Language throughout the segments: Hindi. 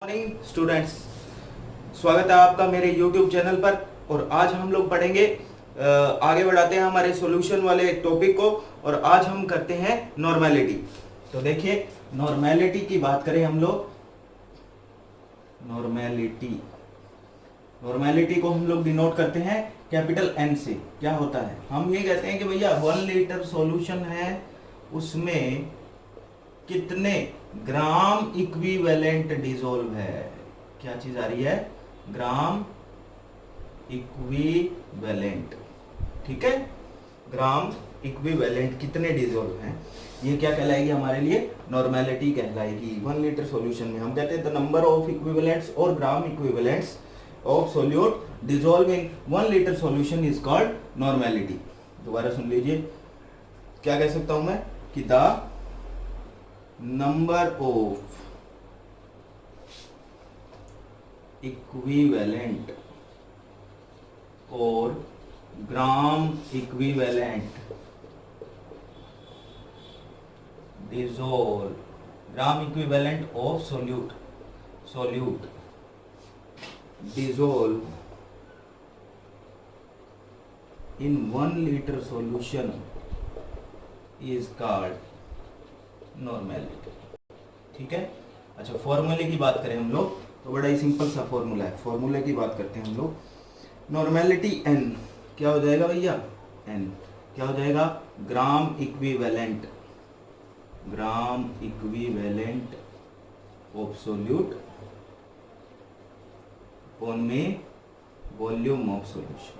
मॉर्निंग स्टूडेंट्स, स्वागत है आपका मेरे YouTube चैनल पर। और आज हम लोग पढ़ेंगे, आगे बढ़ाते हैं हमारे सॉल्यूशन वाले टॉपिक को। और आज हम करते हैं नॉर्मेलिटी। तो देखिए, नॉर्मेलिटी की बात करें हम लोग, नॉर्मेलिटी को हम लोग डिनोट करते हैं कैपिटल N से। क्या होता है, हम ये कहते हैं कि भैया 1 लीटर सॉल्यूशन है, उसमें कितने ग्राम इक्विवेलेंट डिसॉल्व है। क्या चीज आ रही है, ग्राम इक्विवेलेंट। ठीक है, ग्राम इक्विवेलेंट कितने डिसॉल्व हैं, ये क्या कहलाएगी हमारे लिए, नॉर्मेलिटी कहलाएगी। 1 लीटर सॉल्यूशन में हम कहते हैं द नंबर ऑफ इक्विवेलेंट्स और gram equivalents of solute dissolve in 1 litre solution is called normality. दोबारा सुन लीजिए, क्या कह सकता हूं मैं कि the number of equivalent or gram equivalent dissolve, gram equivalent of solute dissolve in 1 liter solution is called normality. ठीक है, अच्छा फॉर्मूले की बात करें हम लोग तो बड़ा ही सिंपल सा फॉर्मूला है। फॉर्मूले की बात करते हैं हम लोग, नॉर्मेलिटी n क्या हो जाएगा भैया, n क्या हो जाएगा, gram equivalent of solute upon में वॉल्यूम ऑफ सॉल्यूशन।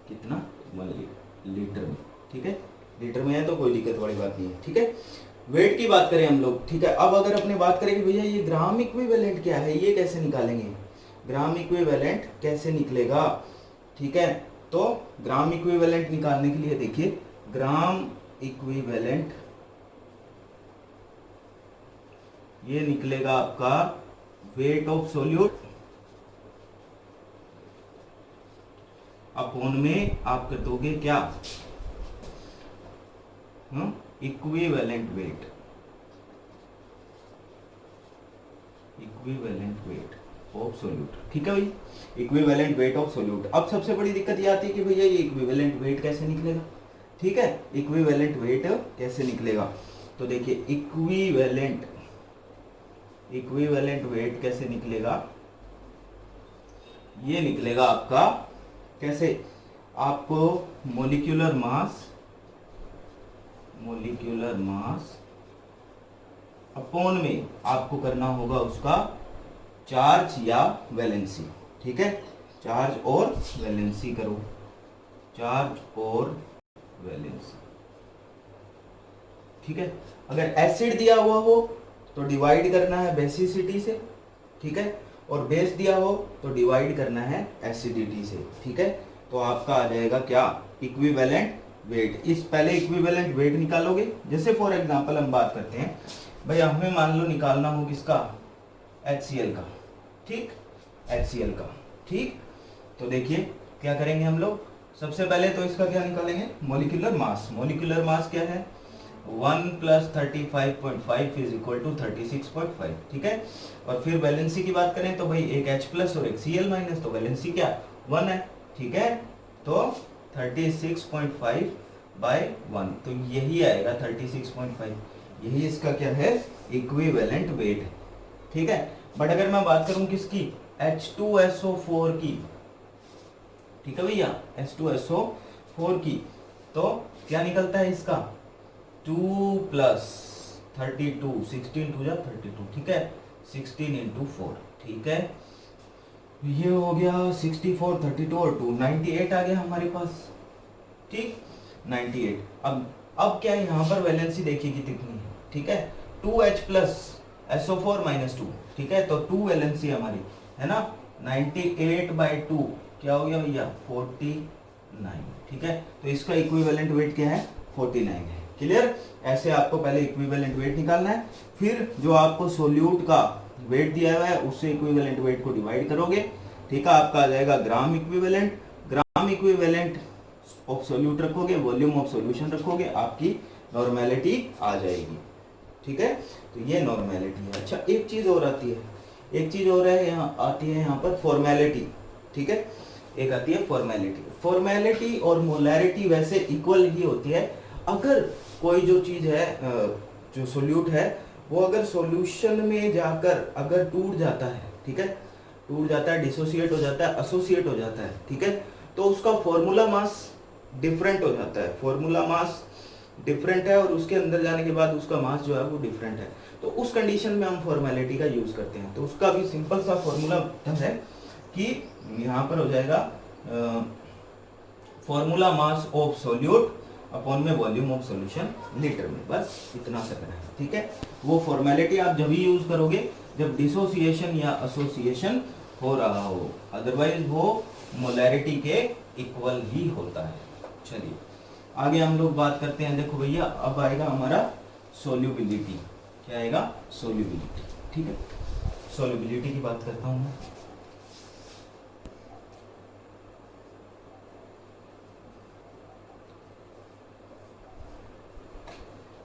कितना, 1 लीटर में। ठीक है, लीटर में है तो कोई दिक्कत वाली बात नहीं है। ठीक है, वेट की बात करें हम लोग। ठीक है, अब अगर अपने बात करें कि भैया ये ग्राम इक्विवेलेंट क्या है, ये कैसे निकालेंगे, ग्राम इक्विवेलेंट कैसे निकलेगा। ठीक है, तो ग्राम इक्विवेलेंट निकालने के लिए देखिए, ग्राम इक्विवेलेंट ये निकलेगा आपका वेट ऑफ सोल्यूट अपॉन में आप कर दोगे क्या, इक्विवेलेंट वेट ऑफ सोल्यूट। ठीक है भाई, इक्विवेलेंट वेट ऑफ सोल्यूट। अब सबसे बड़ी दिक्कत ये आती है कि भैया ये इक्विवेलेंट वेट कैसे निकलेगा। ठीक है, इक्विवेलेंट वेट कैसे निकलेगा, तो देखिए इक्विवेलेंट वेट कैसे निकलेगा, ये निकलेगा आपका कैसे, आपको मोलिक्यूलर मास अपॉन में आपको करना होगा उसका चार्ज या वैलेंसी। ठीक है, चार्ज और वैलेंसी करो, चार्ज और वैलेंसी। ठीक है, अगर एसिड दिया हुआ हो तो डिवाइड करना है बेसिसिटी से। ठीक है, और बेस दिया हो तो डिवाइड करना है एसिडिटी से। ठीक है, तो आपका आ जाएगा क्या, इक्विवेलेंट वेट। इस पहले इक्विवेलेंट वेट निकालोगे। जैसे फॉर एग्जांपल हम बात करते हैं भैया, हमें मान लो निकालना हो किसका, HCl का। ठीक, HCl का। ठीक, तो देखिए क्या करेंगे हम लोग, सबसे पहले तो इसका क्या निकालेंगे, मोलिकुलर मास। मोलिकुलर मास क्या है, 1 + 35.5 इज इक्वल टू 36.5। ठीक है, और फिर वैलेंसी की बात करें तो भाई एक H+ और एक Cl-, तो वैलेंसी क्या 1 है। ठीक है, तो 36.5/1, तो यही आएगा 36.5, यही इसका क्या है, इक्विवेलेंट वेट। ठीक है, बट अगर मैं बात करूं किसकी, H2SO4 की। ठीक है भैया, H2SO4 की, तो क्या निकलता है इसका, 2 + 32, 16 2 = 32। ठीक है, 16 × 4। ठीक है, ये हो गया 64, 32 और 2 98 आ गया हमारे पास। ठीक, 98। अब क्या है, यहाँ पर वैलेंसी देखिए कितनी है। ठीक है, 2H+ SO4 -2। ठीक है, तो 2 वैलेंसी हमारी है ना, 98/2 क्या हो गया भैया, 49। ठीक है, तो इसका इक्विवेलेंट वेट क्या है, 49 है। क्लियर, ऐसे आपको पहले इक्विवेलेंट वेट निकालना है, फिर जो आपको सोल्यूट का वेट दिया हुआ है उससे इक्विवेलेंट वेट को डिवाइड करोगे। ठीक है, आपका आ जाएगा ग्राम इक्विवेलेंट ऑफ सोल्यूट रखोगे, वॉल्यूम ऑफ सॉल्यूशन रखोगे, आपकी नॉर्मेलिटी आ जाएगी। ठीक है, तो ये नॉर्मेलिटी है। अच्छा, एक चीज और आती है, एक चीज और है, यहाँ आती है यहाँ पर फॉर्मेलिटी। ठीक है, एक आती है फॉर्मेलिटी। फॉर्मेलिटी और मोलैरिटी वैसे इक्वल ही होती है। अगर कोई जो चीज है, जो सोल्यूट है, वो अगर सॉल्यूशन में जाकर अगर टूट जाता है, ठीक है, टूट जाता है, डिसोसिएट हो जाता है, एसोसिएट हो जाता है, ठीक है, तो उसका फॉर्मूला मास डिफरेंट हो जाता है। फॉर्मूला मास डिफरेंट है और उसके अंदर जाने के बाद उसका मास जो है वो डिफरेंट है। तो उस कंडीशन में हम फॉर्मेलिटी का यूज करते हैं। तो उसका भी सिंपल सा फॉर्मूला है कि यहाँ पर हो जाएगा formula mass of solute upon में वॉल्यूम ऑफ सॉल्यूशन लीटर में, बस इतना सा करना है। ठीक है, वो फॉर्मेलिटी आप जब भी यूज करोगे जब डिसोसिएशन या एसोसिएशन हो रहा हो, अदरवाइज वो मोलैरिटी के इक्वल ही होता है। चलिए आगे हम लोग बात करते हैं। देखो भैया, अब आएगा हमारा सोल्यूबिलिटी। क्या आएगा? सोल्यूबिलिटी। ठीक है, सोल्यूबिलिटी की बात करता हूं मैं।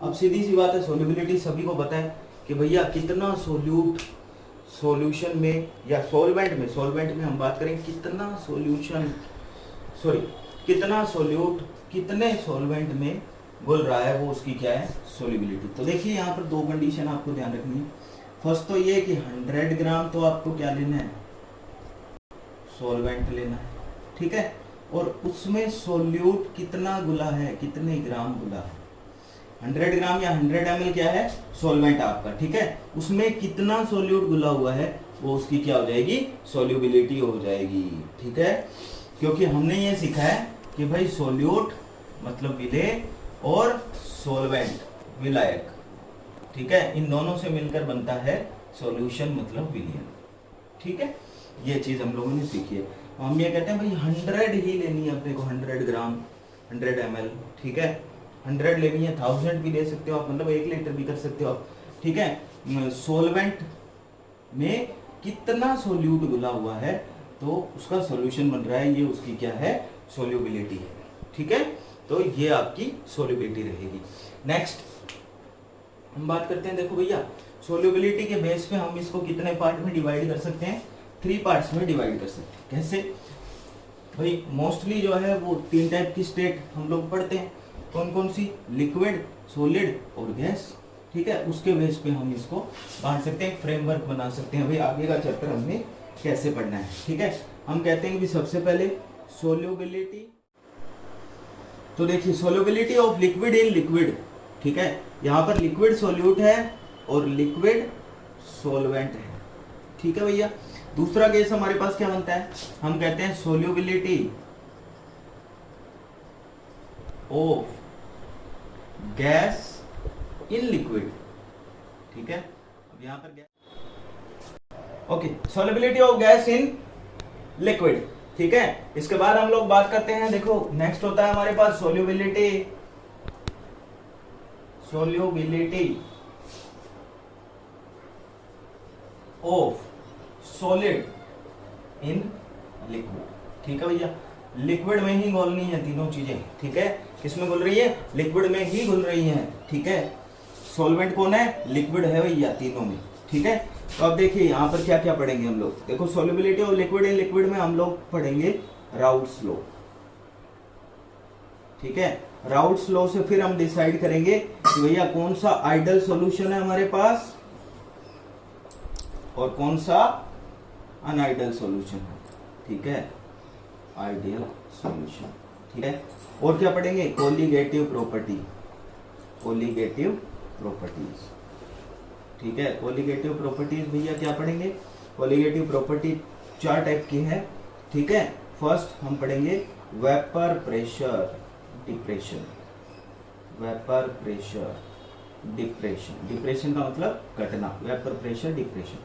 अब सीधी सी बात है, सोल्यूबिलिटी सभी को पता है कि भैया कितना सोल्यूट सॉल्यूशन में या सॉल्वेंट में हम बात करें कितना सॉल्यूशन, सॉरी कितना सोल्यूट कितने सॉल्वेंट में घुल रहा है, वो उसकी क्या है? सोल्यूबिलिटी। तो देखिए यहाँ पर दो कंडीशन आपको ध्यान रखनी है। फर्स्ट तो ये कि 100 ग्राम तो आपको क्या लेना है? सॉल्वेंट लेना है। ठीक है, और उसमें सोल्यूट कितना घुला है, कितने ग्राम घुला है? 100 ग्राम या 100 ml क्या है? सॉल्वेंट आपका। ठीक है, उसमें कितना सोल्यूट घुला हुआ है वो उसकी क्या हो जाएगी? सोल्यूबिलिटी हो जाएगी। ठीक है, क्योंकि हमने ये सीखा है कि भाई सोल्यूट मतलब विलेय और सॉल्वेंट विलायक। ठीक है, इन दोनों से मिलकर बनता है सॉल्यूशन मतलब विलयन। ठीक है, ये चीज हम लोगों ने सीखी है। हम ये कहते हैं भाई 100 ही लेनी है अपने को, 100 ग्राम 100 ml। ठीक है, 100 लेनी है, 1000 भी ले सकते हो आप, मतलब 1 लीटर भी कर सकते हो आप। ठीक है, सोल्वेंट में कितना सोल्यूट घुला हुआ है तो उसका सॉल्यूशन बन रहा है, ये उसकी क्या है? सोल्यूबिलिटी है। ठीक है, तो ये आपकी सोल्यूबिलिटी रहेगी। नेक्स्ट हम बात करते हैं। देखो भैया, सोल्यूबिलिटी के बेस पे हम इसको कितने पार्ट में डिवाइड कर सकते हैं? 3 पार्ट्स में डिवाइड कर सकते हैं। कैसे भाई? मोस्टली जो है वो 3 टाइप की स्टेट हम लोग पढ़ते हैं। कौन कौन सी? लिक्विड, सॉलिड और गैस। ठीक है, उसके बेस पे हम इसको बांट सकते हैं, फ्रेमवर्क बना सकते हैं भाई आगे का चैप्टर हमें कैसे पढ़ना है। ठीक है, हम कहते हैं कि सबसे पहले सोल्यूबिलिटी। तो देखिए, solubility of liquid in liquid. ठीक है, यहाँ पर लिक्विड सोल्यूट है और लिक्विड सॉल्वेंट है। ठीक है भैया, दूसरा केस हमारे पास क्या बनता है? हम कहते हैं solubility of gas in liquid. ठीक है, अब यहाँ पर okay, solubility of gas in liquid. ठीक है, इसके बाद हम लोग बात करते हैं। देखो नेक्स्ट होता है हमारे पास solubility of solid in liquid. ठीक है भैया, लिक्विड में ही घुलनी है तीनों चीजें। ठीक है, किसमें घुल रही है? लिक्विड में ही घुल रही है। ठीक है, सॉल्वेंट कौन है? लिक्विड है भैया तीनों में। ठीक है, तो अब देखिए यहाँ पर क्या क्या पढ़ेंगे हम लोग। देखो, solubility of liquid in liquid में हम लोग पढ़ेंगे राउल्ट्स लॉ। ठीक है, राउल्ट्स लॉ से फिर हम डिसाइड करेंगे कि भैया कौन सा आइडियल सॉल्यूशन है हमारे पास और कौन सा अनआइडियल सॉल्यूशन है। ठीक है, आइडियल सॉल्यूशन। ठीक है, और क्या पढ़ेंगे? Colligative property, colligative properties. ठीक है, कोलिगेटिव प्रॉपर्टीज भैया क्या पढ़ेंगे? कोलिगेटिव प्रॉपर्टी 4 टाइप की है। ठीक है, फर्स्ट हम पढ़ेंगे vapour pressure depression. Vapour pressure depression, depression का मतलब घटना, वेपर प्रेशर डिप्रेशन।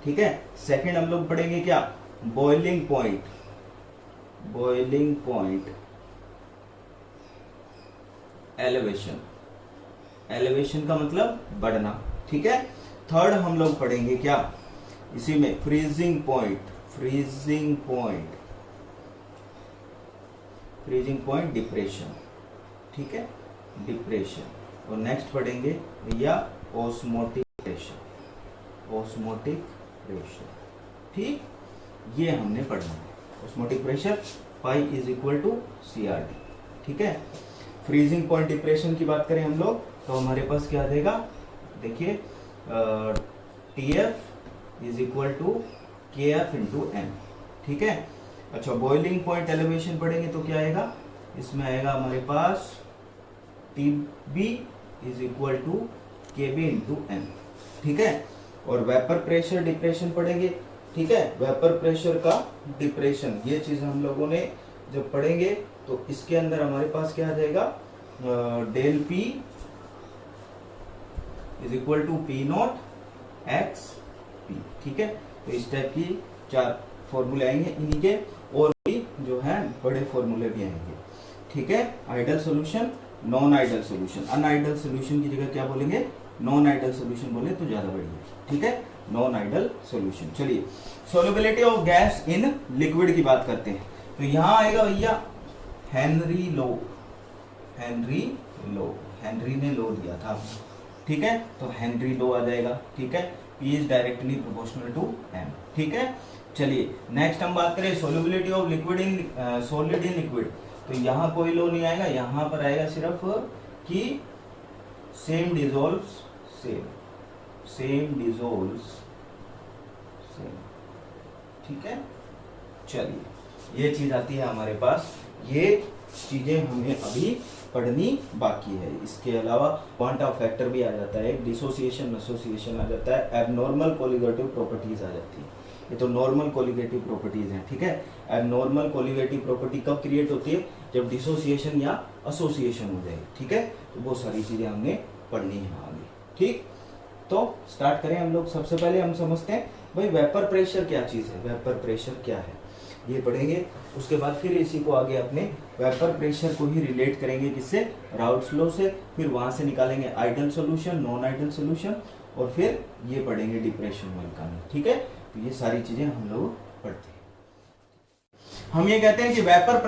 ठीक है, सेकंड हम लोग पढ़ेंगे क्या? Boiling point, boiling point elevation, elevation का मतलब बढ़ना। ठीक है, थर्ड हम लोग पढ़ेंगे क्या इसी में? Freezing point, freezing point, freezing point depression. ठीक है, डिप्रेशन। और नेक्स्ट पढ़ेंगे भैया ऑस्मोटिक प्रेशर, ऑस्मोटिक प्रेशर, ठीक, ये हमने पढ़ना है। Osmotic pressure pi is equal to CRT, ठीक है। फ्रीजिंग पॉइंट डिप्रेशन की बात करें हम लोग तो हमारे पास क्या आ जाएगा, देखिए TF is equal to KF into M, ठीक है। अच्छा, बॉइलिंग पॉइंट एलिवेशन पढ़ेंगे तो क्या आएगा, इसमें आएगा हमारे पास TB is equal to KB into M, ठीक है। और वेपर प्रेशर डिप्रेशन पढ़ेंगे, ठीक है। वेपर प्रेशर का डिप्रेशन, ये चीज हम लोगों ने जब पढ़ेंगे तो इसके अंदर हमारे पास क्या आ जाएगा, del P is equal to P naught x P, ठीक है। तो इस टाइप की 4 फॉर्मूले आएंगे इन्हीं के, और भी जो है बड़े फॉर्मूले भी आएंगे, ठीक है। Ideal solution, non ideal solution, unideal solution की जगह क्या बोलेंगे, नॉन आइडल सॉल्यूशन बोले तो ज्यादा बढ़िया, ठीक है, नॉन आइडल सॉल्यूशन। चलिए, solubility of gas in liquid की बात करते हैं। तो यहां आएगा भैया हेनरी लो, हेनरी लो, हेनरी ने लो दिया था, ठीक है, तो हेनरी लो आ जाएगा, ठीक है। P is directly proportional to M, ठीक है। चलिए नेक्स्ट हम बात करें solubility of liquid in solid in liquid. तो यहाँ कोई लो नहीं आएगा, यहाँ पर आएगा सिर्फ कि same dissolves same, same dissolves same, ठीक है। चलिए ये चीज आती है हमारे पास, ये चीजें हमें अभी पढ़नी बाकी है। इसके अलावा क्वांटा फैक्टर भी आ जाता है, डिसोसिएशन एसोसिएशन आ जाता है, एबनॉर्मल कोलिगेटिव प्रॉपर्टीज आ जाती है। ये तो नॉर्मल कोलिगेटिव प्रॉपर्टीज हैं, ठीक है। एबनॉर्मल कोलिगेटिव प्रॉपर्टी कब क्रिएट होती है, जब डिसोसिएशन या एसोसिएशन हो जाए, ठीक है। तो वो सारी चीजें हमने पढ़नी है आगे, ठीक। तो स्टार्ट करें हम लोग। सबसे पहले हम समझते हैं भाई वेपर प्रेशर क्या चीज है, वेपर प्रेशर क्या है, ये पढ़ेंगे। उसके बाद फिर इसी को आगे अपने वेपर प्रेशर को ही रिलेट करेंगे किससे, राउल्ट्स लॉ से। फिर वहां से निकालेंगे idol solution, non ideal solution, और फिर ये पढ़ेंगे डिप्रेशन वाल का, ठीक है। तो ये सारी चीजें हम लोग पढ़ते हैं। हम ये कहते हैं कि वेपर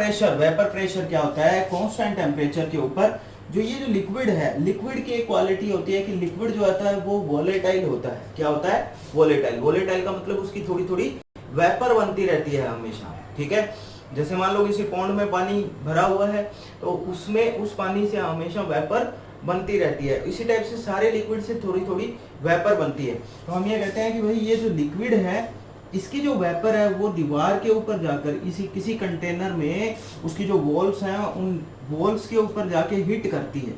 प्रेशर क्या होता है, कांस्टेंट टेम्परेचर के ऊपर जो ये जो लिक्विड है, लिक्विड की एक क्वालिटी होती है कि लिक्विड जो आता है वो वोलेटाइल होता है। क्या होता है, वोलेटाइल। वोलेटाइल का मतलब उसकी थोड़ी थोड़ी वेपर बनती रहती है हमेशा, ठीक है। जैसे मान लो किसी पौंड में पानी भरा हुआ है तो उसमें उस पानी से हमेशा वेपर बनती रहती है। इसी टाइप से सारे लिक्विड से थोड़ी थोड़ी वेपर बनती है। तो हम ये कहते हैं कि भाई ये जो लिक्विड है इसकी जो वेपर है वो दीवार के ऊपर जाकर इसी किसी कंटेनर में उसकी जो वॉल्स हैं उन वॉल्स के ऊपर जाके हिट करती है,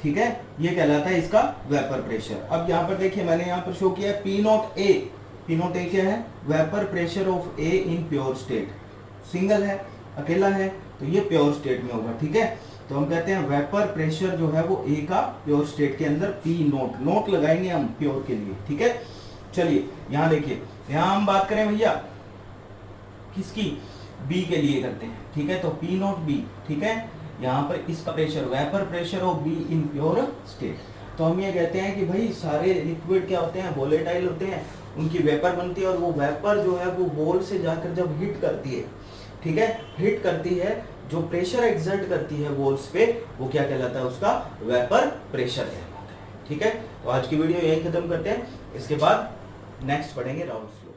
ठीक है। ये कहलाता है इसका वेपर प्रेशर। अब यहाँ पर देखिए मैंने यहाँ पर शो किया है P not A। P not A क्या है, vapour pressure of A in pure state. Single है, अकेला है, तो ये प्योर स्टेट में होगा, ठीक है। तो हम कहते हैं वेपर प्रेशर जो है वो A का प्योर स्टेट के अंदर P नोट, नोट लगाएंगे हम प्योर के लिए, ठीक है। चलिए यहाँ देखिए, यहाँ हम बात करें भैया किसकी, B के लिए करते हैं, ठीक है। तो P नोट B, ठीक है। यहाँ पर इसका pressure vapour pressure of B in pure state. तो हम ये कहते हैं कि भाई सारे लिक्विड क्या होते हैं, वोलेटाइल होते हैं, उनकी वेपर बनती है और वो वेपर जो है वो वॉल से जाकर जब हिट करती है, ठीक है, हिट करती है, जो प्रेशर एक्सर्ट करती है वॉल्स पे, वो क्या कहलाता है, उसका वेपर प्रेशर कहलाता है, ठीक है। तो आज की वीडियो यही खत्म करते हैं, इसके बाद नेक्स्ट पढ़ेंगे राउल्ट्स लॉ।